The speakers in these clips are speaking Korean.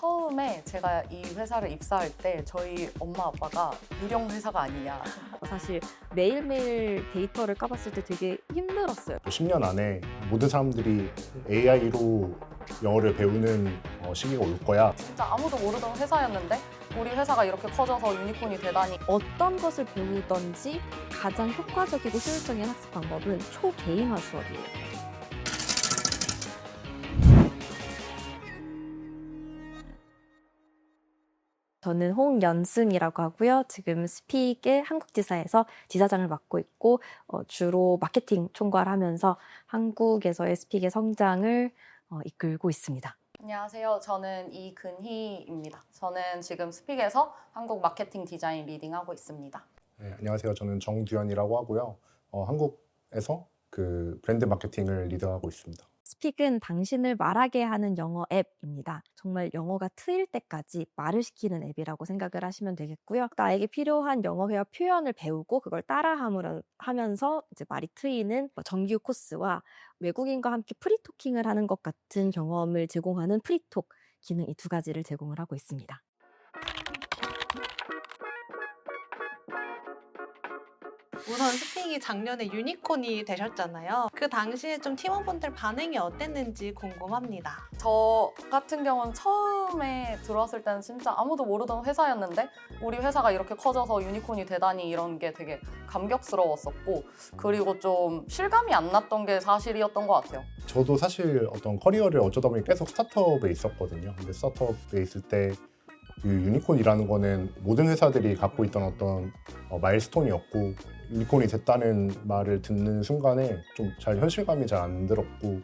처음에 제가 이 회사를 입사할 때 저희 엄마 아빠가 유령 회사가 아니냐. 사실 매일매일 데이터를 까봤을 때 되게 힘들었어요. 10년 안에 모든 사람들이 AI로 영어를 배우는 시기가 올 거야. 진짜 아무도 모르던 회사였는데 우리 회사가 이렇게 커져서 유니콘이 되다니. 어떤 것을 배우던지 가장 효과적이고 효율적인 학습 방법은 초개인화 수업이에요. 저는 홍연승이라고 하고요. 지금 스픽의 한국지사에서 지사장을 맡고 있고 주로 마케팅 총괄을 하면서 한국에서의 스픽의 성장을 이끌고 있습니다. 안녕하세요. 저는 이근희입니다. 저는 지금 스픽에서 한국 마케팅 디자인 리딩하고 있습니다. 네, 안녕하세요. 저는 정두현이라고 하고요. 한국에서 그 브랜드 마케팅을 리드하고 있습니다. 스픽은 당신을 말하게 하는 영어 앱입니다. 정말 영어가 트일 때까지 말을 시키는 앱이라고 생각을 하시면 되겠고요. 나에게 필요한 영어 회화 표현을 배우고 그걸 따라하면서 이제 말이 트이는 정규 코스와 외국인과 함께 프리토킹을 하는 것 같은 경험을 제공하는 프리톡 기능, 이 두 가지를 제공을 하고 있습니다. 우선 스픽이 작년에 유니콘이 되셨잖아요. 그 당시에 좀 팀원분들 반응이 어땠는지 궁금합니다. 저 같은 경우는 처음에 들어왔을 때는 진짜 아무도 모르던 회사였는데 우리 회사가 이렇게 커져서 유니콘이 되다니 이런 게 되게 감격스러웠었고, 그리고 좀 실감이 안 났던 게 사실이었던 것 같아요. 저도 사실 어떤 커리어를 어쩌다 보니 계속 스타트업에 있었거든요. 근데 스타트업에 있을 때 그 유니콘이라는 거는 모든 회사들이 갖고 있던 어떤 마일스톤이었고, 유니콘이 됐다는 말을 듣는 순간에 좀 잘 현실감이 잘 안 들었고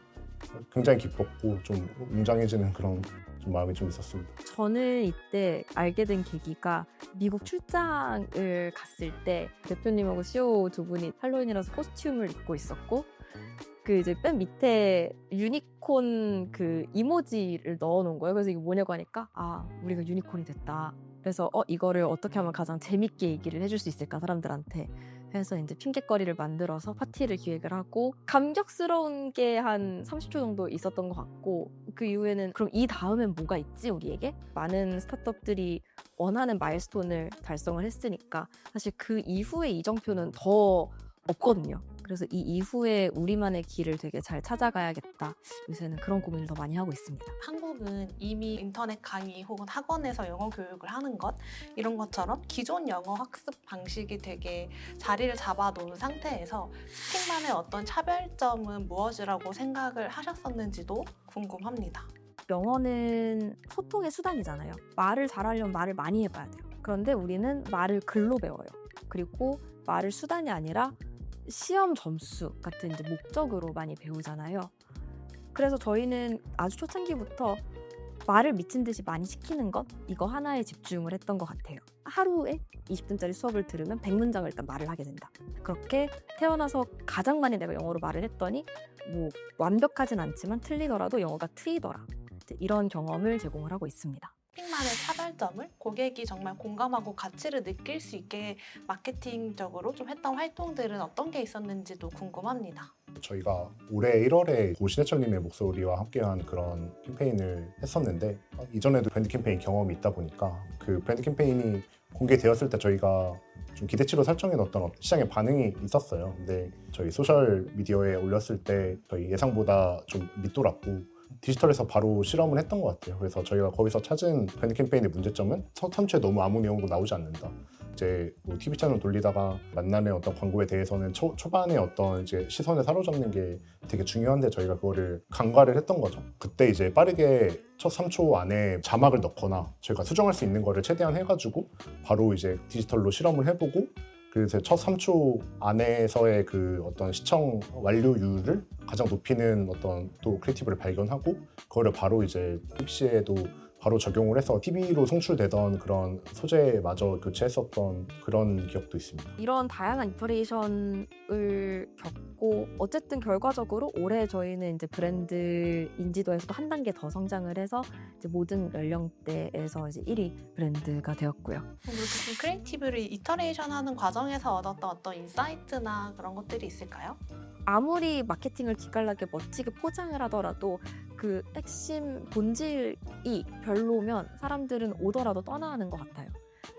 굉장히 기뻤고 좀 웅장해지는 그런 좀 마음이 좀 있었습니다. 저는 이때 알게 된 계기가 미국 출장을 갔을 때 대표님하고 CEO 두 분이 할로윈이라서 코스튬을 입고 있었고, 그 이제 맨 밑에 유니콘 그 이모지를 넣어놓은 거예요. 그래서 이게 뭐냐고 하니까 우리가 유니콘이 됐다. 그래서 이거를 어떻게 하면 가장 재밌게 얘기를 해줄 수 있을까 사람들한테 해서 이제 핑곗거리를 만들어서 파티를 기획을 하고, 감격스러운 게 한 30초 정도 있었던 것 같고, 그 이후에는 그럼 이 다음엔 뭐가 있지 우리에게? 많은 스타트업들이 원하는 마일스톤을 달성을 했으니까 사실 그 이후의 이정표는 더 없거든요. 그래서 이 이후에 우리만의 길을 되게 잘 찾아가야겠다. 요새는 그런 고민을 더 많이 하고 있습니다. 한국은 이미 인터넷 강의 혹은 학원에서 영어 교육을 하는 것, 이런 것처럼 기존 영어 학습 방식이 되게 자리를 잡아놓은 상태에서 스픽만의 어떤 차별점은 무엇이라고 생각을 하셨었는지도 궁금합니다. 영어는 소통의 수단이잖아요. 말을 잘하려면 말을 많이 해봐야 돼요. 그런데 우리는 말을 글로 배워요. 그리고 말을 수단이 아니라 시험 점수 같은 이제 목적으로 많이 배우잖아요. 그래서 저희는 아주 초창기부터 말을 미친 듯이 많이 시키는 것, 이거 하나에 집중을 했던 것 같아요. 하루에 20분짜리 수업을 들으면 100문장을 일단 말을 하게 된다. 그렇게 태어나서 가장 많이 내가 영어로 말을 했더니 뭐 완벽하진 않지만 틀리더라도 영어가 트이더라. 이런 경험을 제공을 하고 있습니다. 스픽만의 차별점을 고객이 정말 공감하고 가치를 느낄 수 있게 마케팅적으로 좀 했던 활동들은 어떤 게 있었는지도 궁금합니다. 저희가 올해 1월에 고 신해철님의 목소리와 함께한 그런 캠페인을 했었는데, 이전에도 브랜드 캠페인 경험이 있다 보니까 그 브랜드 캠페인이 공개되었을 때 저희가 좀 기대치로 설정해 놓았던 시장의 반응이 있었어요. 근데 저희 소셜 미디어에 올렸을 때 저희 예상보다 좀 밑돌았고 디지털에서 바로 실험을 했던 것 같아요. 그래서 저희가 거기서 찾은 브랜드 캠페인의 문제점은 첫 탐초에 너무 아무 내용도 나오지 않는다. 이제 뭐 TV 채널 돌리다가 만나는 어떤 광고에 대해서는 초반에 어떤 이제 시선을 사로잡는 게 되게 중요한데 저희가 그거를 간과를 했던 거죠. 그때 이제 빠르게 첫 3초 안에 자막을 넣거나 저희가 수정할 수 있는 거를 최대한 해가지고 바로 이제 디지털로 실험을 해보고, 그래서 첫 3초 안에서의 그 어떤 시청 완료율을 가장 높이는 어떤 또 크리에이티브를 발견하고 그거를 바로 이제 TVC에도 바로 적용을 해서 TV로 송출되던 그런 소재마저 교체했었던 그런 기억도 있습니다. 이런 다양한 이터레이션을 겪고 어쨌든 결과적으로 올해 저희는 이제 브랜드 인지도에서도 한 단계 더 성장을 해서 이제 모든 연령대에서 이제 1위 브랜드가 되었고요. 그럼 이렇게 좀 크리에이티브를 이터레이션하는 과정에서 얻었던 어떤 인사이트나 그런 것들이 있을까요? 아무리 마케팅을 기깔나게 멋지게 포장을 하더라도 그 그 핵심 본질이 별로면 사람들은 오더라도 떠나는 것 같아요.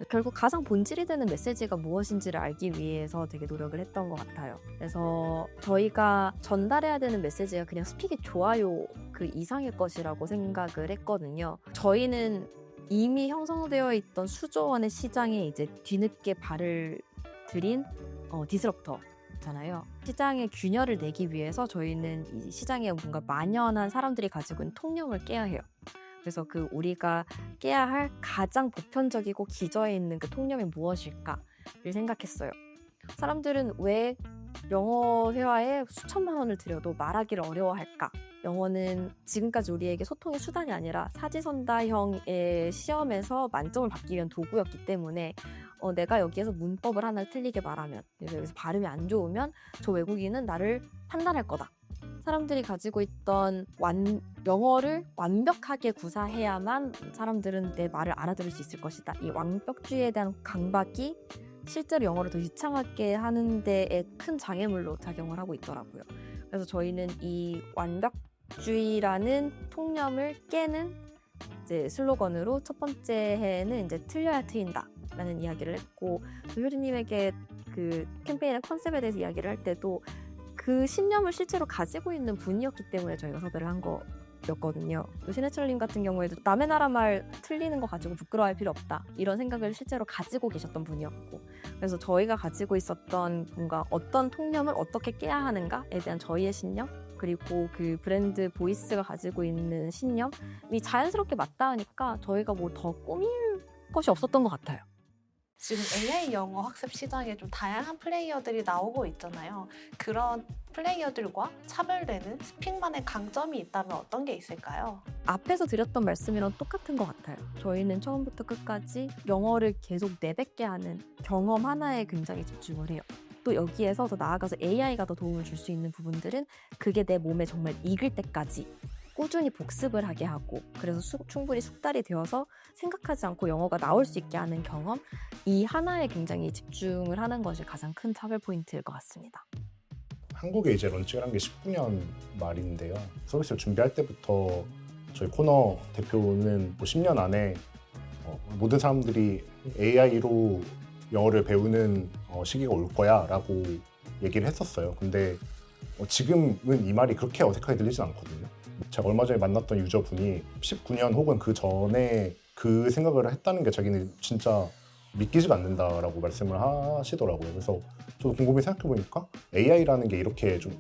결국 가장 본질이 되는 메시지가 무엇인지를 알기 위해서 되게 노력을 했던 것 같아요. 그래서 저희가 전달해야 되는 메시지가 그냥 스픽이 좋아요 그 이상일 것이라고 생각을 했거든요. 저희는 이미 형성되어 있던 수조원의 시장에 이제 뒤늦게 발을 들인 디스럽터잖아요. 시장의 균열을 내기 위해서 저희는 이 시장에 뭔가 만연한 사람들이 가지고 있는 통념을 깨야 해요. 그래서 그 우리가 깨야 할 가장 보편적이고 기저에 있는 그 통념이 무엇일까를 생각했어요. 사람들은 왜 영어 회화에 수천만 원을 들여도 말하기를 어려워할까? 영어는 지금까지 우리에게 소통의 수단이 아니라 사지선다형의 시험에서 만점을 받기 위한 도구였기 때문에 내가 여기에서 문법을 하나 틀리게 말하면, 여기서 발음이 안 좋으면 저 외국인은 나를 판단할 거다. 사람들이 가지고 있던 영어를 완벽하게 구사해야만 사람들은 내 말을 알아들을 수 있을 것이다. 이 완벽주의에 대한 강박이 실제로 영어를 더 유창하게 하는 데에 큰 장애물로 작용을 하고 있더라고요. 그래서 저희는 이 완벽주의라는 통념을 깨는 이제 슬로건으로 첫 번째 해에는 이제 틀려야 트인다 라는 이야기를 했고, 효리님에게 그 캠페인의 컨셉에 대해서 이야기를 할 때도 그 신념을 실제로 가지고 있는 분이었기 때문에 저희가 섭외를 한 거였거든요. 신해철님 같은 경우에도 남의 나라 말 틀리는 거 가지고 부끄러워할 필요 없다 이런 생각을 실제로 가지고 계셨던 분이었고, 그래서 저희가 가지고 있었던 뭔가 어떤 통념을 어떻게 깨야 하는가에 대한 저희의 신념, 그리고 그 브랜드 보이스가 가지고 있는 신념이 자연스럽게 맞닿으니까 저희가 뭐 더 꾸밀 것이 없었던 것 같아요. 지금 AI 영어 학습 시장에 좀 다양한 플레이어들이 나오고 있잖아요. 그런 플레이어들과 차별되는 스픽만의 강점이 있다면 어떤 게 있을까요? 앞에서 드렸던 말씀이랑 똑같은 것 같아요. 저희는 처음부터 끝까지 영어를 계속 내뱉게 하는 경험 하나에 굉장히 집중을 해요. 또 여기에서 더 나아가서 AI가 더 도움을 줄 수 있는 부분들은 그게 내 몸에 정말 익을 때까지 꾸준히 복습을 하게 하고, 그래서 충분히 숙달이 되어서 생각하지 않고 영어가 나올 수 있게 하는 경험, 이 하나에 굉장히 집중을 하는 것이 가장 큰 차별 포인트일 것 같습니다. 한국에 이제 런칭을 한 게 19년 말인데요. 서비스를 준비할 때부터 저희 코너 대표는 뭐 10년 안에 모든 사람들이 AI로 영어를 배우는 시기가 올 거야 라고 얘기를 했었어요. 근데 지금은 이 말이 그렇게 어색하게 들리진 않거든요. 제가 얼마 전에 만났던 유저분이 19년 혹은 그 전에 그 생각을 했다는 게 자기는 진짜 믿기지가 않는다라고 말씀을 하시더라고요. 그래서 저도 곰곰이 생각해보니까 AI라는 게 이렇게 좀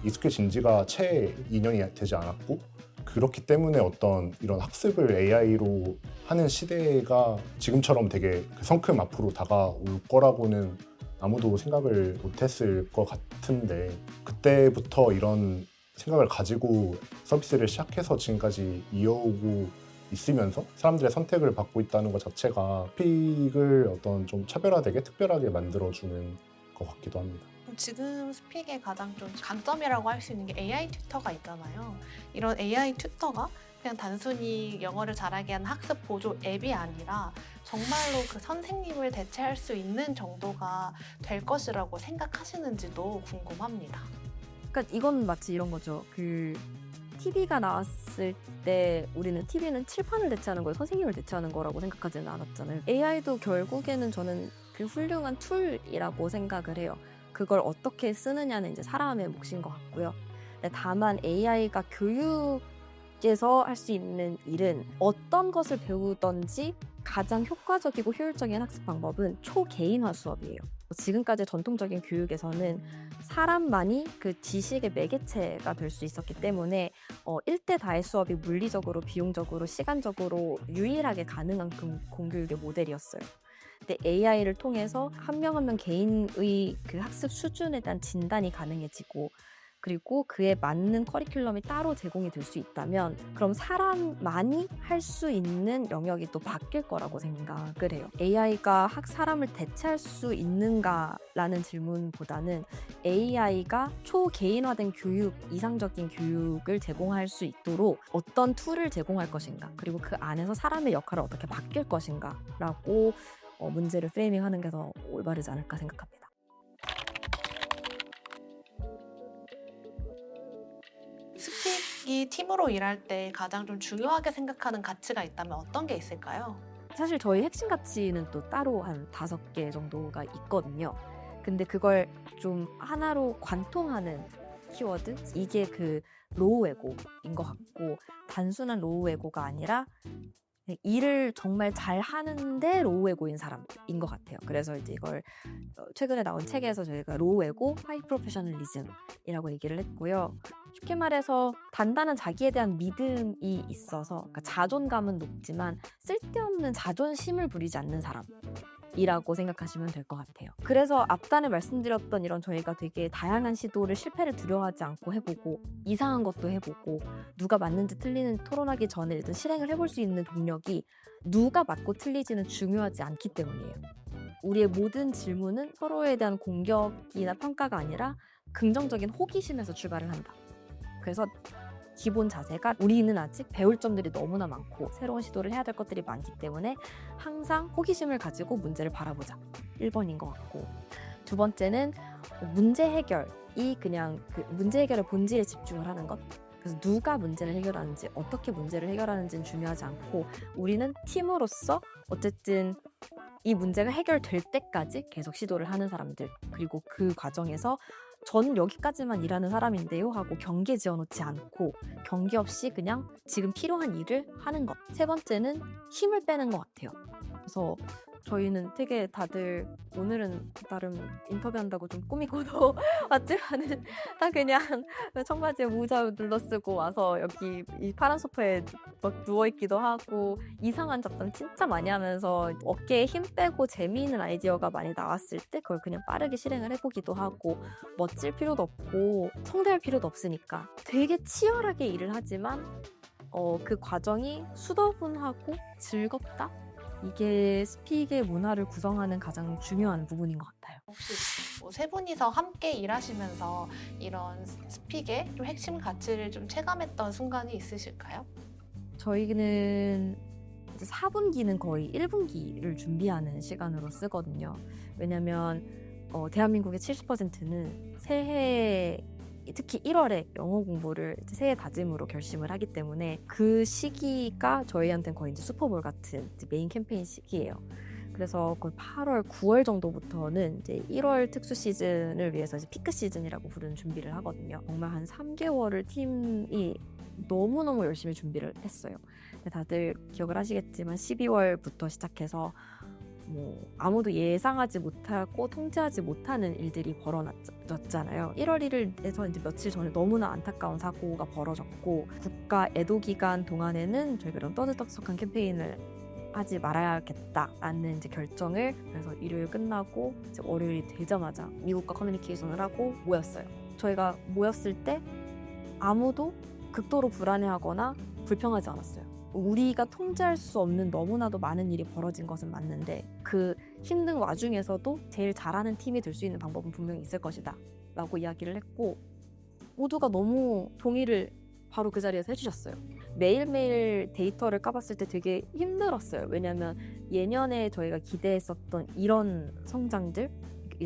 익숙해진 지가 채 2년이 되지 않았고, 그렇기 때문에 어떤 이런 학습을 AI로 하는 시대가 지금처럼 되게 성큼 앞으로 다가올 거라고는 아무도 생각을 못했을 것 같은데, 그때부터 이런 생각을 가지고 서비스를 시작해서 지금까지 이어오고 있으면서 사람들의 선택을 받고 있다는 것 자체가 스픽을 어떤 좀 차별화되게 특별하게 만들어주는 것 같기도 합니다. 지금 스픽의 가장 좀 강점이라고 할 수 있는 게 AI 튜터가 있잖아요. 이런 AI 튜터가 그냥 단순히 영어를 잘하게 하는 학습 보조 앱이 아니라 정말로 그 선생님을 대체할 수 있는 정도가 될 것이라고 생각하시는지도 궁금합니다. 그러니까 이건 마치 이런 거죠. 그 TV가 나왔을 때 우리는 TV는 칠판을 대체하는 거예요. 선생님을 대체하는 거라고 생각하지는 않았잖아요. AI도 결국에는 저는 그 훌륭한 툴이라고 생각을 해요. 그걸 어떻게 쓰느냐는 이제 사람의 몫인 것 같고요. 다만 AI가 교육에서 할 수 있는 일은 어떤 것을 배우던지 가장 효과적이고 효율적인 학습 방법은 초개인화 수업이에요. 지금까지 전통적인 교육에서는 사람만이 그 지식의 매개체가 될 수 있었기 때문에 1대 다의 수업이 물리적으로, 비용적으로, 시간적으로 유일하게 가능한 공교육의 모델이었어요. 근데 AI를 통해서 한 명 한 명 개인의 그 학습 수준에 대한 진단이 가능해지고, 그리고 그에 맞는 커리큘럼이 따로 제공이 될 수 있다면 그럼 사람만이 할 수 있는 영역이 또 바뀔 거라고 생각을 해요. AI가 사람을 대체할 수 있는가라는 질문보다는 AI가 초개인화된 교육, 이상적인 교육을 제공할 수 있도록 어떤 툴을 제공할 것인가, 그리고 그 안에서 사람의 역할을 어떻게 바뀔 것인가 라고 문제를 프레이밍하는 게 더 올바르지 않을까 생각합니다. 스픽 이 팀으로 일할 때 가장 좀 중요하게 생각하는 가치가 있다면 어떤 게 있을까요? 사실 저희 핵심 가치는 또 따로 한 5개 정도가 있거든요. 근데 그걸 좀 하나로 관통하는 키워드? 이게 그 로우 에고인 것 같고, 단순한 로우 에고가 아니라 일을 정말 잘 하는데 로우 에고인 사람인 것 같아요. 그래서 이제 이걸 최근에 나온 책에서 저희가 로우 에고, 하이 프로페셔널리즘이라고 얘기를 했고요. 쉽게 말해서 단단한 자기에 대한 믿음이 있어서, 그러니까 자존감은 높지만 쓸데없는 자존심을 부리지 않는 사람이라고 생각하시면 될 것 같아요. 그래서 앞단에 말씀드렸던 이런 저희가 되게 다양한 시도를, 실패를 두려워하지 않고 해보고, 이상한 것도 해보고, 누가 맞는지 틀리는 토론하기 전에 일단 실행을 해볼 수 있는 동력이 누가 맞고 틀리지는 중요하지 않기 때문이에요. 우리의 모든 질문은 서로에 대한 공격이나 평가가 아니라 긍정적인 호기심에서 출발을 한다. 그래서 기본 자세가, 우리는 아직 배울 점들이 너무나 많고 새로운 시도를 해야 될 것들이 많기 때문에 항상 호기심을 가지고 문제를 바라보자. 1번인 것 같고, 두 번째는 문제 해결이 그냥 그 문제 해결의 본질에 집중을 하는 것. 그래서 누가 문제를 해결하는지, 어떻게 문제를 해결하는지는 중요하지 않고, 우리는 팀으로서 어쨌든 이 문제가 해결될 때까지 계속 시도를 하는 사람들, 그리고 그 과정에서 저는 여기까지만 일하는 사람인데요 하고 경계 지어놓지 않고 경계 없이 그냥 지금 필요한 일을 하는 것. 세 번째는 힘을 빼는 것 같아요. 그래서 저희는 되게 다들 오늘은 나름 인터뷰한다고 좀 꾸미고도 왔지만은 다 그냥 청바지에 모자 눌러쓰고 와서 여기 이 파란 소파에 막 누워있기도 하고 이상한 잡담 진짜 많이 하면서 어깨에 힘 빼고 재미있는 아이디어가 많이 나왔을 때 그걸 그냥 빠르게 실행을 해보기도 하고, 멋질 필요도 없고 성대할 필요도 없으니까 되게 치열하게 일을 하지만 그 과정이 수더분하고 즐겁다? 이게 스픽의 문화를 구성하는 가장 중요한 부분인 것 같아요. 혹시 뭐 세 분이서 함께 일하시면서 이런 스픽의 좀 핵심 가치를 좀 체감했던 순간이 있으실까요? 저희는 이제 4분기는 거의 1분기를 준비하는 시간으로 쓰거든요. 왜냐하면 대한민국의 70%는 새해, 특히 1월에 영어 공부를 이제 새해 다짐으로 결심을 하기 때문에 그 시기가 저희한테는 거의 이제 슈퍼볼 같은 이제 메인 캠페인 시기예요. 그래서 거의 8월, 9월 정도부터는 이제 1월 특수 시즌을 위해서 이제 피크 시즌이라고 부르는 준비를 하거든요. 정말 한 3개월을 팀이 너무너무 열심히 준비를 했어요. 근데 다들 기억을 하시겠지만 12월부터 시작해서 뭐 아무도 예상하지 못하고 통제하지 못하는 일들이 벌어졌잖아요. 1월 1일에서 이제 며칠 전에 너무나 안타까운 사고가 벌어졌고, 국가 애도 기간 동안에는 저희가 이런 떠들썩한 캠페인을 하지 말아야겠다라는 이제 결정을, 그래서 일요일 끝나고 이제 월요일이 되자마자 미국과 커뮤니케이션을 하고 모였어요. 저희가 모였을 때 아무도 극도로 불안해하거나 불평하지 않았어요. 우리가 통제할 수 없는 너무나도 많은 일이 벌어진 것은 맞는데, 그 힘든 와중에서도 제일 잘하는 팀이 될 수 있는 방법은 분명히 있을 것이다 라고 이야기를 했고, 모두가 너무 동의를 바로 그 자리에서 해주셨어요. 매일매일 데이터를 까봤을 때 되게 힘들었어요. 왜냐하면 예년에 저희가 기대했었던 이런 성장들,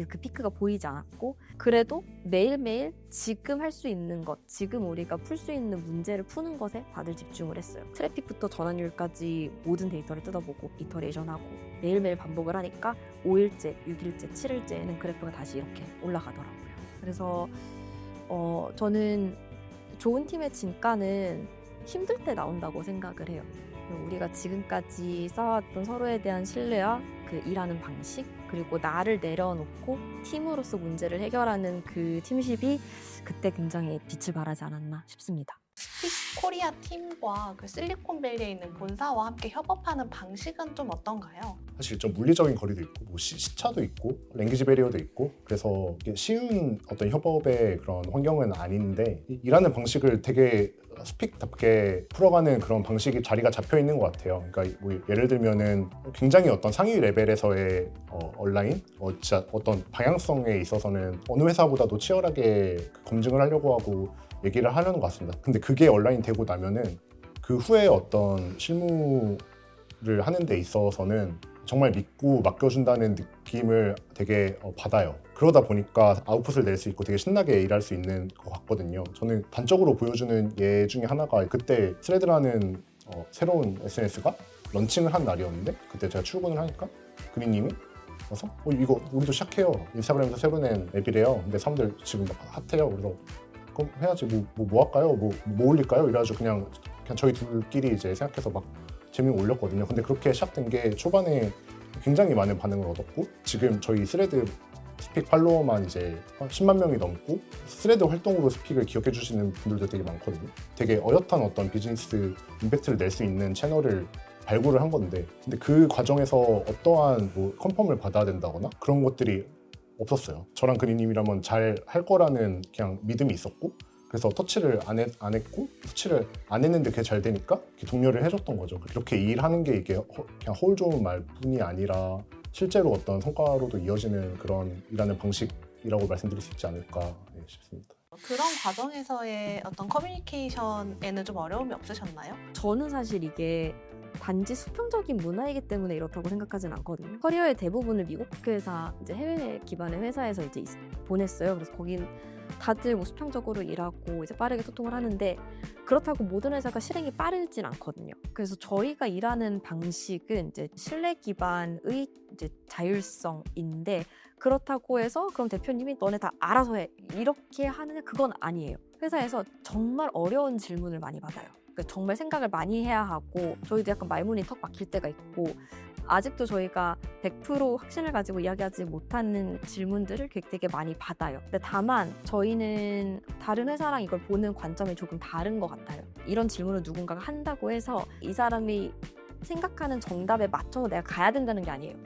그 피크가 보이지 않았고, 그래도 매일매일 지금 할 수 있는 것, 지금 우리가 풀 수 있는 문제를 푸는 것에 다들 집중을 했어요. 트래픽부터 전환율까지 모든 데이터를 뜯어보고 이터레이션하고 매일매일 반복을 하니까 5일째, 6일째, 7일째에는 그래프가 다시 이렇게 올라가더라고요. 그래서 저는 좋은 팀의 진가는 힘들 때 나온다고 생각을 해요. 우리가 지금까지 쌓아왔던 서로에 대한 신뢰와 그 일하는 방식, 그리고 나를 내려놓고 팀으로서 문제를 해결하는 그 팀십이 그때 굉장히 빛을 발하지 않았나 싶습니다. 스픽 코리아 팀과 그 실리콘밸리에 있는 본사와 함께 협업하는 방식은 좀 어떤가요? 사실 좀 물리적인 거리도 있고, 뭐 시차도 있고, 랭귀지 배리어도 있고, 그래서 이게 쉬운 어떤 협업의 그런 환경은 아닌데, 일하는 방식을 되게 스픽답게 풀어가는 그런 방식이 자리가 잡혀 있는 것 같아요. 그러니까 뭐 예를 들면은 굉장히 어떤 상위 레벨에서의 온라인, 진짜 어떤 방향성에 있어서는 어느 회사보다도 치열하게 검증을 하려고 하고 얘기를 하려는 것 같습니다. 근데 그게 온라인 되고 나면은 그 후에 어떤 실무를 하는 데 있어서는 정말 믿고 맡겨준다는 느낌을 되게 받아요. 그러다 보니까 아웃풋을 낼 수 있고 되게 신나게 일할 수 있는 것 같거든요. 저는 단적으로 보여주는 예 중에 하나가 그때 스레드라는 새로운 SNS가 런칭을 한 날이었는데 그때 제가 출근을 하니까 그린님이 와서 이거 우리도 시작해요. 인스타그램에서 새로 낸 앱이래요. 근데 사람들 지금 막 핫해요. 그래서 그럼 해야지 뭐 할까요? 뭐 올릴까요? 이래가지고 그냥 저희 둘끼리 이제 생각해서 막 재미를 올렸거든요. 근데 그렇게 시작된 게 초반에 굉장히 많은 반응을 얻었고 지금 저희 스레드 스픽 팔로워만 이제 10만 명이 넘고 스레드 활동으로 스픽을 기억해 주시는 분들도 되게 많거든요. 되게 어엿한 어떤 비즈니스 임팩트를 낼 수 있는 채널을 발굴을 한 건데 근데 그 과정에서 어떠한 뭐 컨펌을 받아야 된다거나 그런 것들이 없었어요. 저랑 그린님이라면 잘 할 거라는 그냥 믿음이 있었고 그래서 터치를 안 했고 터치를 안 했는데 그게 잘 되니까 이렇게 독려를 해줬던 거죠. 이렇게 일하는 게 이게 그냥 허울 좋은 말뿐이 아니라 실제로 어떤 성과로도 이어지는 그런 일하는 방식이라고 말씀드릴 수 있지 않을까 싶습니다. 그런 과정에서의 어떤 커뮤니케이션에는 좀 어려움이 없으셨나요? 저는 사실 이게 단지 수평적인 문화이기 때문에 이렇다고 생각하진 않거든요. 커리어의 대부분을 미국 회사, 이제 해외 기반의 회사에서 이제 보냈어요. 그래서 거긴 다들 뭐 수평적으로 일하고 이제 빠르게 소통을 하는데 그렇다고 모든 회사가 실행이 빠르진 않거든요. 그래서 저희가 일하는 방식은 이제 신뢰 기반의 이제 자율성인데 그렇다고 해서 그럼 대표님이 너네 다 알아서 해 이렇게 하느냐 그건 아니에요. 회사에서 정말 어려운 질문을 많이 받아요. 그러니까 정말 생각을 많이 해야 하고 저희도 약간 말문이 턱 막힐 때가 있고 아직도 저희가 100% 확신을 가지고 이야기하지 못하는 질문들을 되게 많이 받아요. 근데 다만 저희는 다른 회사랑 이걸 보는 관점이 조금 다른 것 같아요. 이런 질문을 누군가가 한다고 해서 이 사람이 생각하는 정답에 맞춰서 내가 가야 된다는 게 아니에요.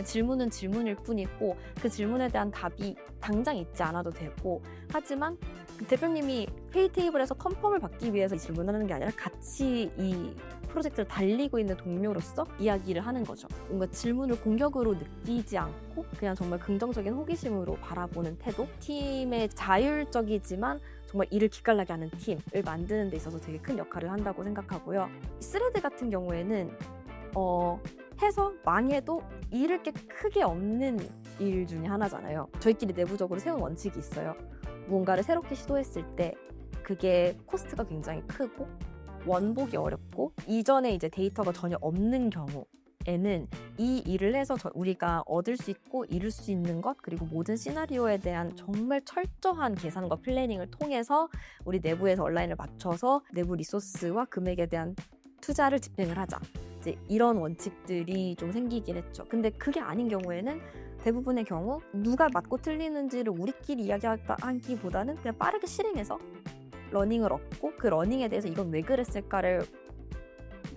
질문은 질문일 뿐이고 그 질문에 대한 답이 당장 있지 않아도 되고 하지만 대표님이 회의 테이블에서 컨펌을 받기 위해서 이 질문을 하는 게 아니라 같이 이 프로젝트를 달리고 있는 동료로서 이야기를 하는 거죠. 뭔가 질문을 공격으로 느끼지 않고 그냥 정말 긍정적인 호기심으로 바라보는 태도, 팀의 자율적이지만 정말 일을 기깔나게 하는 팀을 만드는 데 있어서 되게 큰 역할을 한다고 생각하고요. 스레드 같은 경우에는 해서 망해도 잃을 게 크게 없는 일 중에 하나잖아요. 저희끼리 내부적으로 세운 원칙이 있어요. 뭔가를 새롭게 시도했을 때 그게 코스트가 굉장히 크고 원복이 어렵고 이전에 이제 데이터가 전혀 없는 경우에는 이 일을 해서 우리가 얻을 수 있고 잃을 수 있는 것 그리고 모든 시나리오에 대한 정말 철저한 계산과 플래닝을 통해서 우리 내부에서 온라인을 맞춰서 내부 리소스와 금액에 대한 투자를 집행을 하자. 이제 이런 원칙들이 좀 생기긴 했죠. 근데 그게 아닌 경우에는 대부분의 경우 누가 맞고 틀리는지를 우리끼리 이야기하기보다는 그냥 빠르게 실행해서 러닝을 얻고 그 러닝에 대해서 이건 왜 그랬을까를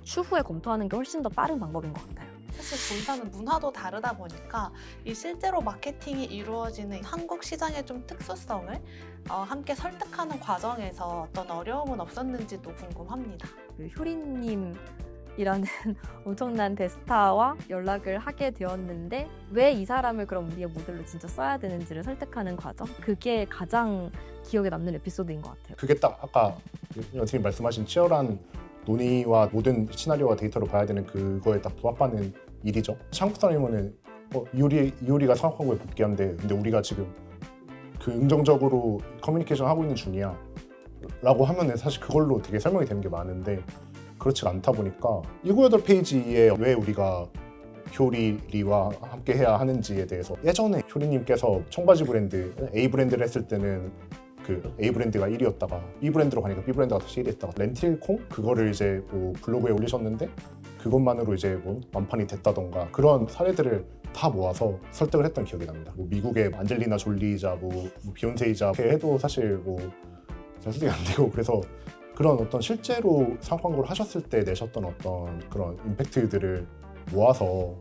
추후에 검토하는 게 훨씬 더 빠른 방법인 것 같아요. 사실 본사는 문화도 다르다 보니까 이 실제로 마케팅이 이루어지는 한국 시장의 좀 특수성을 함께 설득하는 과정에서 어떤 어려움은 없었는지도 궁금합니다. 그 효리님이라는 엄청난 대스타와 연락을 하게 되었는데 왜 이 사람을 그럼 우리의 모델로 진짜 써야 되는지를 설득하는 과정 그게 가장 기억에 남는 에피소드인 것 같아요. 그게 딱 아까 연팀이 말씀하신 치열한 논의와 모든 시나리오와 데이터를 봐야 되는 그거에 딱 부합하는 일이죠. 한국 사람이면은 이효리가 생각한 거에 복귀한데 근데 우리가 지금 긍정적으로 커뮤니케이션 하고 있는 중이야 라고 하면은 사실 그걸로 되게 설명이 되는 게 많은데 그렇지가 않다 보니까 7-8페이지에 왜 우리가 효리와 함께 해야 하는지에 대해서 예전에 효리님께서 청바지 브랜드 A 브랜드를 했을 때는 그 A 브랜드가 1위였다가 B 브랜드로 가니까 B 브랜드가 다시 1위였다가 렌틸콩 그거를 이제 뭐 블로그에 올리셨는데 그것만으로 이제 뭐 완판이 됐다던가 그런 사례들을 다 모아서 설득을 했던 기억이 납니다. 뭐 미국의 안젤리나 졸리이자 뭐 비욘세이자 이렇게 해도 사실 뭐 잘 설득이 안 되고 그래서 그런 어떤 실제로 상황을 하셨을 때 내셨던 어떤 그런 임팩트들을 모아서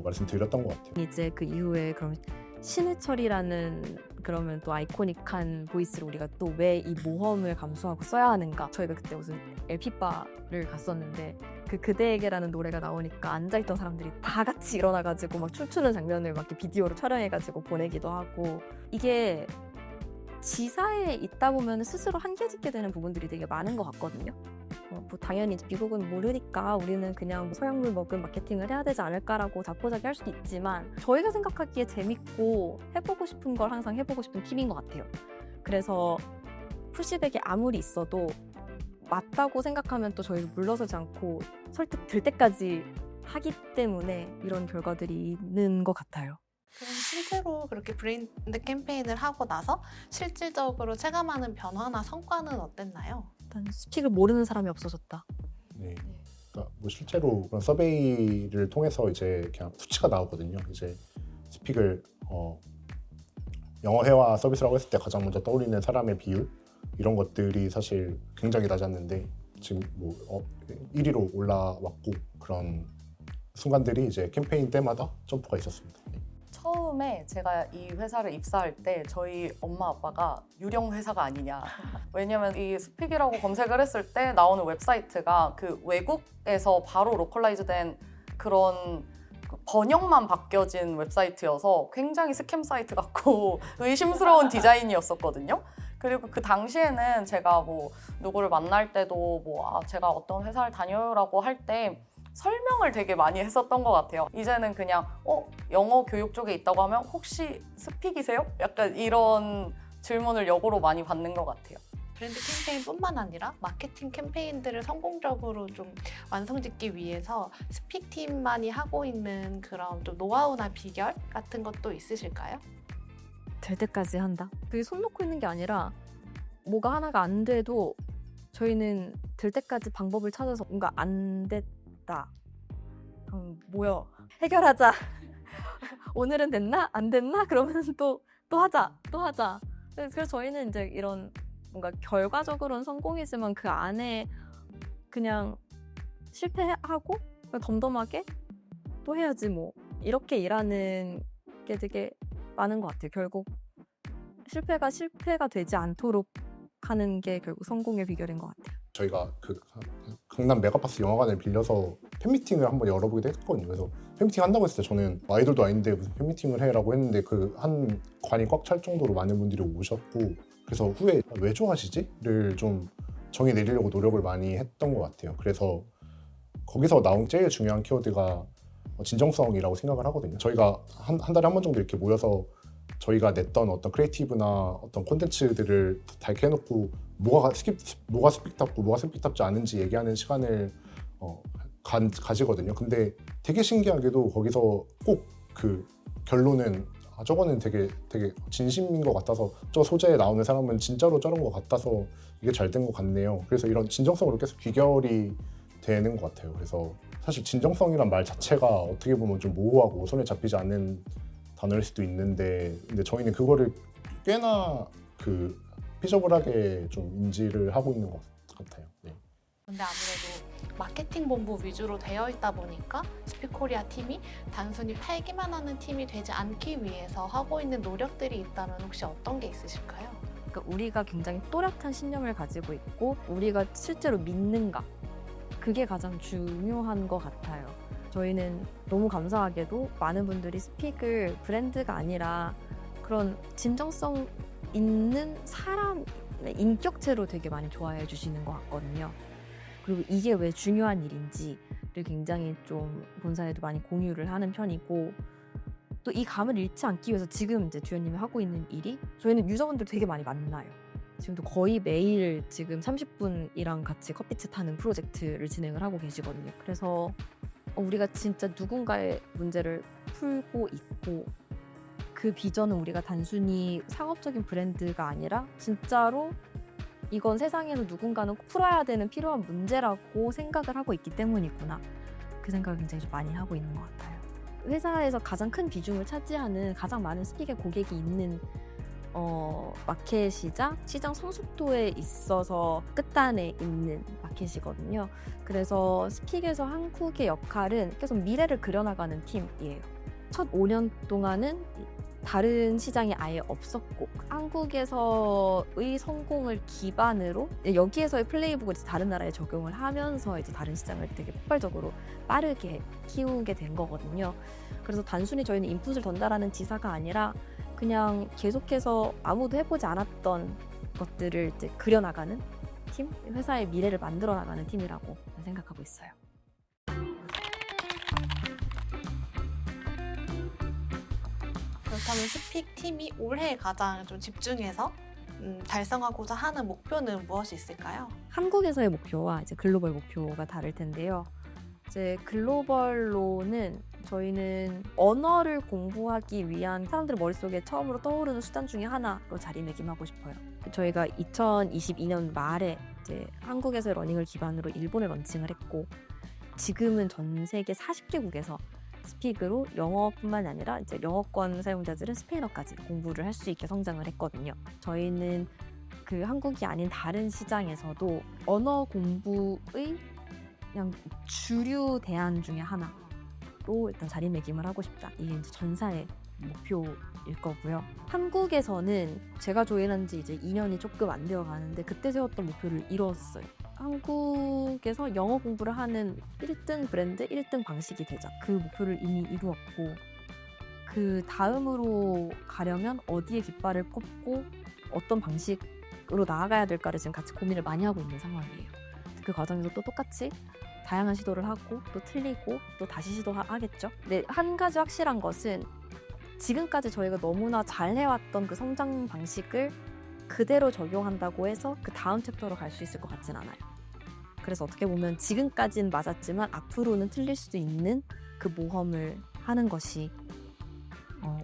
말씀드렸던 것 같아요. 이제 그 이후에 그럼 신해철이라는 그러면 또 아이코닉한 보이스를 우리가 또 왜 이 모험을 감수하고 써야 하는가 저희가 그때 무슨 LP바를 갔었는데 그대에게라는 노래가 나오니까 앉아있던 사람들이 다 같이 일어나가지고 막 춤추는 장면을 막 이렇게 비디오로 촬영해가지고 보내기도 하고 이게 지사에 있다 보면 스스로 한계 짓게 되는 부분들이 되게 많은 것 같거든요. 뭐 당연히 이제 미국은 모르니까 우리는 그냥 뭐 서양물 먹은 마케팅을 해야 되지 않을까라고 자포자기 할 수도 있지만 저희가 생각하기에 재밌고 해보고 싶은 걸 항상 해보고 싶은 팀인 것 같아요. 그래서 푸시백이 아무리 있어도 맞다고 생각하면 또 저희를 물러서지 않고 설득될 때까지 하기 때문에 이런 결과들이 있는 것 같아요. 그럼 실제로 그렇게 브랜드 캠페인을 하고 나서 실질적으로 체감하는 변화나 성과는 어땠나요? 일단 스픽을 모르는 사람이 없어졌다. 네. 그러니까 뭐 실제로 그런 서베이를 통해서 이제 그냥 수치가 나오거든요. 이제 스픽을 영어 회화 서비스라고 했을 때 가장 먼저 떠올리는 사람의 비율 이런 것들이 사실 굉장히 낮았는데 지금 뭐 1위로 올라왔고 그런 순간들이 이제 캠페인 때마다 점프가 있었습니다. 네. 처음에 제가 이 회사를 입사할 때 저희 엄마 아빠가 유령 회사가 아니냐. 왜냐면 이 스픽이라고 검색을 했을 때 나오는 웹사이트가 그 외국에서 바로 로컬라이즈된 그런 번역만 바뀌어진 웹사이트여서 굉장히 스캠 사이트 같고 의심스러운 디자인이었었거든요. 그리고 그 당시에는 제가 뭐 누구를 만날 때도 뭐 제가 어떤 회사를 다녀요라고 할 때 설명을 되게 많이 했었던 것 같아요. 이제는 그냥 영어 교육 쪽에 있다고 하면 혹시 스픽이세요? 약간 이런 질문을 역으로 많이 받는 것 같아요. 브랜드 캠페인뿐만 아니라 마케팅 캠페인들을 성공적으로 좀 완성짓기 위해서 스픽팀만이 하고 있는 그런 좀 노하우나 비결 같은 것도 있으실까요? 될 때까지 한다. 그게 손 놓고 있는 게 아니라 뭐가 하나가 안 돼도 저희는 될 때까지 방법을 찾아서 뭔가 안 됐다. 그럼 뭐야? 해결하자. 오늘은 됐나? 안 됐나? 그러면 또 하자. 그래서 저희는 이제 이런 뭔가 결과적으로는 성공이지만 그 안에 그냥 실패하고 그냥 덤덤하게 또 해야지 뭐 이렇게 일하는 게 되게 많은 것 같아요. 결국 실패가 되지 않도록 하는 게 결국 성공의 비결인 것 같아요. 저희가 그 강남 메가박스 영화관을 빌려서 팬미팅을 한번 열어보기도 했거든요. 그래서 팬미팅 한다고 했을 때 저는 아이돌도 아닌데 무슨 팬미팅을 해라고 했는데 그 한 관이 꽉 찰 정도로 많은 분들이 오셨고 그래서 후에 왜 좋아하시지?를 좀 정의 내리려고 노력을 많이 했던 것 같아요. 그래서 거기서 나온 제일 중요한 키워드가 진정성이라고 생각을 하거든요. 저희가 한 달에 한 번 정도 이렇게 모여서 저희가 냈던 어떤 크리에이티브나 어떤 콘텐츠들을 달게 뭐가 스픽답고 뭐가 스픽답지 않은지 얘기하는 시간을 가지거든요. 근데 되게 신기하게도 거기서 꼭 그 결론은 저거는 되게 진심인 것 같아서 저 소재에 나오는 사람은 진짜로 저런 것 같아서 이게 잘 된 것 같네요. 그래서 이런 진정성으로 계속 귀결이 되는 것 같아요. 그래서 사실 진정성이란 말 자체가 어떻게 보면 좀 모호하고 손에 잡히지 않는 단어일 수도 있는데 근데 저희는 그거를 꽤나 피저블하게 좀 인지를 하고 있는 것 같아요. 네. 근데 아무래도 마케팅 본부 위주로 되어 있다 보니까 스픽코리아 팀이 단순히 팔기만 하는 팀이 되지 않기 위해서 하고 있는 노력들이 있다면 혹시 어떤 게 있으실까요? 그러니까 우리가 굉장히 또렷한 신념을 가지고 있고 우리가 실제로 믿는가 그게 가장 중요한 것 같아요. 저희는 너무 감사하게도 많은 분들이 스픽을 브랜드가 아니라 그런 진정성 있는 사람의 인격체로 되게 많이 좋아해 주시는 것 같거든요. 그리고 이게 왜 중요한 일인지를 굉장히 좀 본사에도 많이 공유를 하는 편이고 또 이 감을 잃지 않기 위해서 지금 이제 듀오님이 하고 있는 일이 저희는 유저분들 되게 많이 만나요. 지금도 거의 매일 지금 30분이랑 같이 커피챗 하는 프로젝트를 진행을 하고 계시거든요. 그래서 우리가 진짜 누군가의 문제를 풀고 있고 그 비전은 우리가 단순히 상업적인 브랜드가 아니라 진짜로 이건 세상에서 누군가는 꼭 풀어야 되는 필요한 문제라고 생각을 하고 있기 때문이구나. 그 생각을 굉장히 좀 많이 하고 있는 것 같아요. 회사에서 가장 큰 비중을 차지하는 가장 많은 스픽의 고객이 있는 마켓이자 시장 성숙도에 있어서 끝단에 있는 마켓이거든요. 그래서 스픽에서 한국의 역할은 계속 미래를 그려나가는 팀이에요. 첫 5년 동안은 다른 시장이 아예 없었고 한국에서의 성공을 기반으로 여기에서의 플레이북을 다른 나라에 적용을 하면서 이제 다른 시장을 되게 폭발적으로 빠르게 키우게 된 거거든요. 그래서 단순히 저희는 인풋을 전달하는 지사가 아니라 그냥 계속해서 아무도 해보지 않았던 것들을 이제 그려나가는 팀, 회사의 미래를 만들어 나가는 팀이라고 생각하고 있어요. 그렇다면 스픽 팀이 올해 가장 좀 집중해서 달성하고자 하는 목표는 무엇이 있을까요? 한국에서의 목표와 이제 글로벌 목표가 다를 텐데요. 이제 글로벌로는 저희는 언어를 공부하기 위한 사람들 머릿속에 처음으로 떠오르는 수단 중에 하나로 자리매김하고 싶어요. 저희가 2022년 말에 이제 한국에서의 러닝을 기반으로 일본에 런칭을 했고, 지금은 전 세계 40개국에서 스픽으로 영어뿐만 아니라 이제 영어권 사용자들은 스페인어까지 공부를 할 수 있게 성장을 했거든요. 저희는 그 한국이 아닌 다른 시장에서도 언어 공부의 그냥 주류 대안 중에 하나로 일단 자리매김을 하고 싶다. 이게 이제 전사의 목표일 거고요. 한국에서는 제가 조인한 지 이제 2년이 조금 안 되어 가는데 그때 세웠던 목표를 이뤘어요. 한국에서 영어 공부를 하는 1등 브랜드, 1등 방식이 되자. 그 목표를 이미 이루었고, 그 다음으로 가려면 어디에 깃발을 꽂고 어떤 방식으로 나아가야 될까를 지금 같이 고민을 많이 하고 있는 상황이에요. 그 과정에서 또 똑같이 다양한 시도를 하고 또 틀리고 또 다시 시도하겠죠. 근데 한 가지 확실한 것은 지금까지 저희가 너무나 잘 해왔던 그 성장 방식을 그대로 적용한다고 해서 그 다음 챕터로 갈 수 있을 것 같진 않아요. 그래서 어떻게 보면 지금까지는 맞았지만 앞으로는 틀릴 수도 있는 그 모험을 하는 것이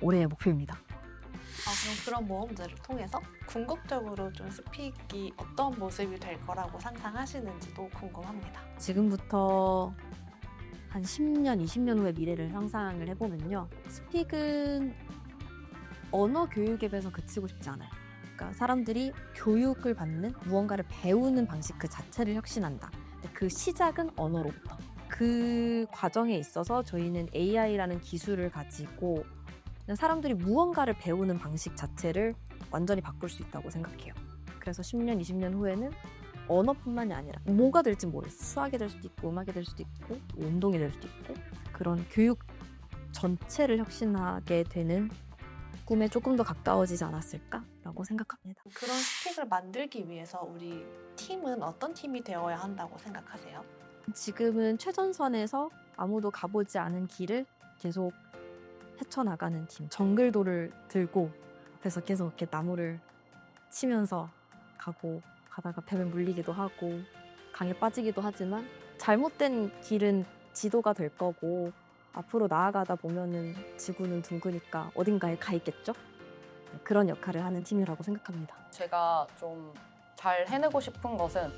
올해의 목표입니다. 그럼 그런 모험들을 통해서 궁극적으로 좀 스픽이 어떤 모습이 될 거라고 상상하시는지도 궁금합니다. 지금부터 한 10년, 20년 후의 미래를 상상을 해보면요. 스픽은 언어 교육앱에서 그치고 싶지 않아요. 그러니까 사람들이 교육을 받는, 무언가를 배우는 방식 그 자체를 혁신한다. 근데 그 시작은 언어로부터. 그 과정에 있어서 저희는 AI라는 기술을 가지고 그냥 사람들이 무언가를 배우는 방식 자체를 완전히 바꿀 수 있다고 생각해요. 그래서 10년, 20년 후에는 언어뿐만이 아니라 뭐가 될지 모르겠어요. 수학이 될 수도 있고 음악이 될 수도 있고 운동이 될 수도 있고 그런 교육 전체를 혁신하게 되는 꿈에 조금 더 가까워지지 않았을까라고 생각합니다. 그런 스픽을 만들기 위해서 우리 팀은 어떤 팀이 되어야 한다고 생각하세요? 지금은 최전선에서 아무도 가보지 않은 길을 계속 헤쳐나가는 팀. 정글도를 들고 앞에서 계속 이렇게 나무를 치면서 가다가 뱀에 물리기도 하고 강에 빠지기도 하지만 잘못된 길은 지도가 될 거고 앞으로 나아가다 보면은 지구는 둥그니까 어딘가에 가 있겠죠? 그런 역할을 하는 팀이라고 생각합니다. 제가 좀 잘 해내고 싶은 것은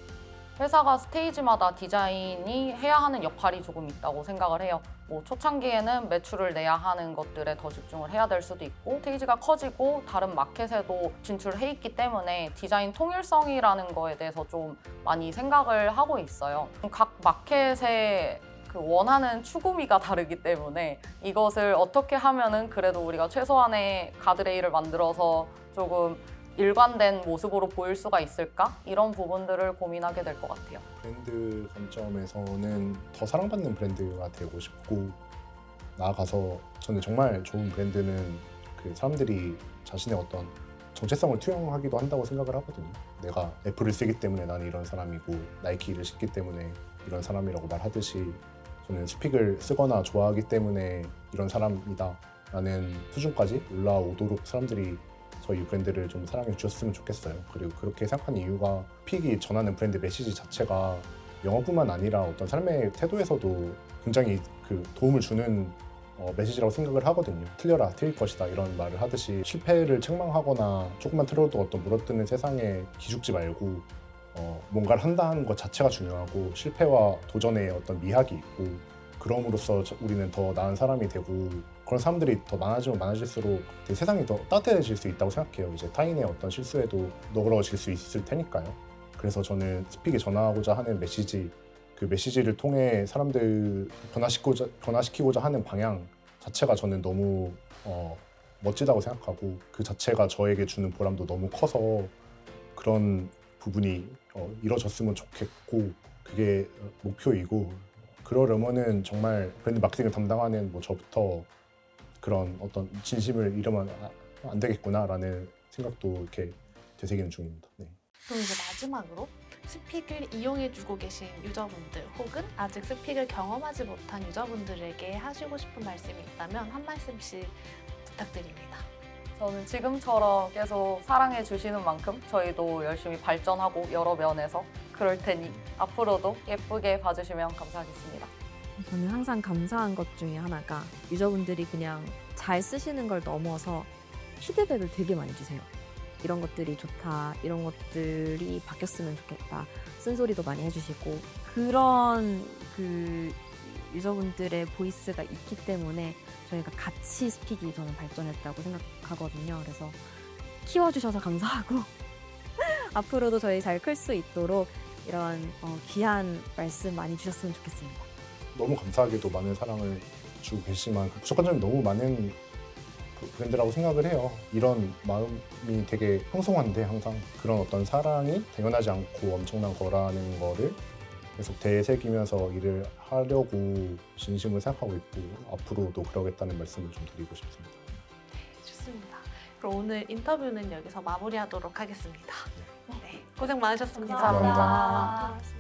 회사가 스테이지마다 디자인이 해야 하는 역할이 조금 있다고 생각을 해요. 뭐 초창기에는 매출을 내야 하는 것들에 더 집중을 해야 될 수도 있고 스테이지가 커지고 다른 마켓에도 진출해 있기 때문에 디자인 통일성이라는 거에 대해서 좀 많이 생각을 하고 있어요. 각 마켓의 그 원하는 추구미가 다르기 때문에 이것을 어떻게 하면은 그래도 우리가 최소한의 가드레일을 만들어서 조금 일관된 모습으로 보일 수가 있을까? 이런 부분들을 고민하게 될 것 같아요. 브랜드 관점에서는 더 사랑받는 브랜드가 되고 싶고, 나아가서 저는 정말 좋은 브랜드는 그 사람들이 자신의 어떤 정체성을 투영하기도 한다고 생각을 하거든요. 내가 애플을 쓰기 때문에 나는 이런 사람이고 나이키를 신기 때문에 이런 사람이라고 말하듯이 저는 스픽을 쓰거나 좋아하기 때문에 이런 사람이다 라는 수준까지 올라오도록 사람들이 저희 브랜드를 좀 사랑해 주셨으면 좋겠어요. 그리고 그렇게 생각하는 이유가 스픽이 전하는 브랜드 메시지 자체가 영어뿐만 아니라 어떤 삶의 태도에서도 굉장히 그 도움을 주는 메시지라고 생각을 하거든요. 틀려라, 틀릴 것이다 이런 말을 하듯이 실패를 책망하거나 조금만 틀어도 어떤 물어뜯는 세상에 기죽지 말고 뭔가를 한다는 것 자체가 중요하고 실패와 도전에 어떤 미학이 있고 그럼으로써 우리는 더 나은 사람이 되고 그런 사람들이 더 많아지면 많아질수록 세상이 더 따뜻해질 수 있다고 생각해요. 이제 타인의 어떤 실수에도 너그러워질 수 있을 테니까요. 그래서 저는 스픽이 전하고자 하는 메시지, 그 메시지를 통해 사람들 변화시키고자 하는 방향 자체가 저는 너무 멋지다고 생각하고 그 자체가 저에게 주는 보람도 너무 커서 그런 부분이 이루어졌으면 좋겠고 그게 목표이고 그러려면은 정말 브랜드 마케팅을 담당하는 뭐 저부터 그런 어떤 진심을 잃으면 안 되겠구나라는 생각도 이렇게 되새기는 중입니다. 네. 그럼 이제 마지막으로 스픽을 이용해주고 계신 유저분들 혹은 아직 스픽을 경험하지 못한 유저분들에게 하시고 싶은 말씀이 있다면 한 말씀씩 부탁드립니다. 저는 지금처럼 계속 사랑해 주시는 만큼 저희도 열심히 발전하고 여러 면에서 그럴 테니 앞으로도 예쁘게 봐주시면 감사하겠습니다. 저는 항상 감사한 것 중에 하나가 유저분들이 그냥 잘 쓰시는 걸 넘어서 피드백을 되게 많이 주세요. 이런 것들이 좋다, 이런 것들이 바뀌었으면 좋겠다, 쓴소리도 많이 해주시고 그런 그 유저분들의 보이스가 있기 때문에 저희가 같이 스픽이 저는 발전했다고 생각하거든요. 그래서 키워주셔서 감사하고 앞으로도 저희 잘 클 수 있도록 이런 귀한 말씀 많이 주셨으면 좋겠습니다. 너무 감사하게도 많은 사랑을 주고 계시지만 그 부족한 점이 너무 많은 브랜드라고 생각을 해요. 이런 마음이 되게 황송한데 항상 그런 어떤 사랑이 당연하지 않고 엄청난 거라는 거를 계속 되새기면서 일을 하려고 진심으로 생각하고 있고 앞으로도 그러겠다는 말씀을 좀 드리고 싶습니다. 좋습니다. 그럼 오늘 인터뷰는 여기서 마무리하도록 하겠습니다. 네, 고생 많으셨습니다. 감사합니다. 감사합니다.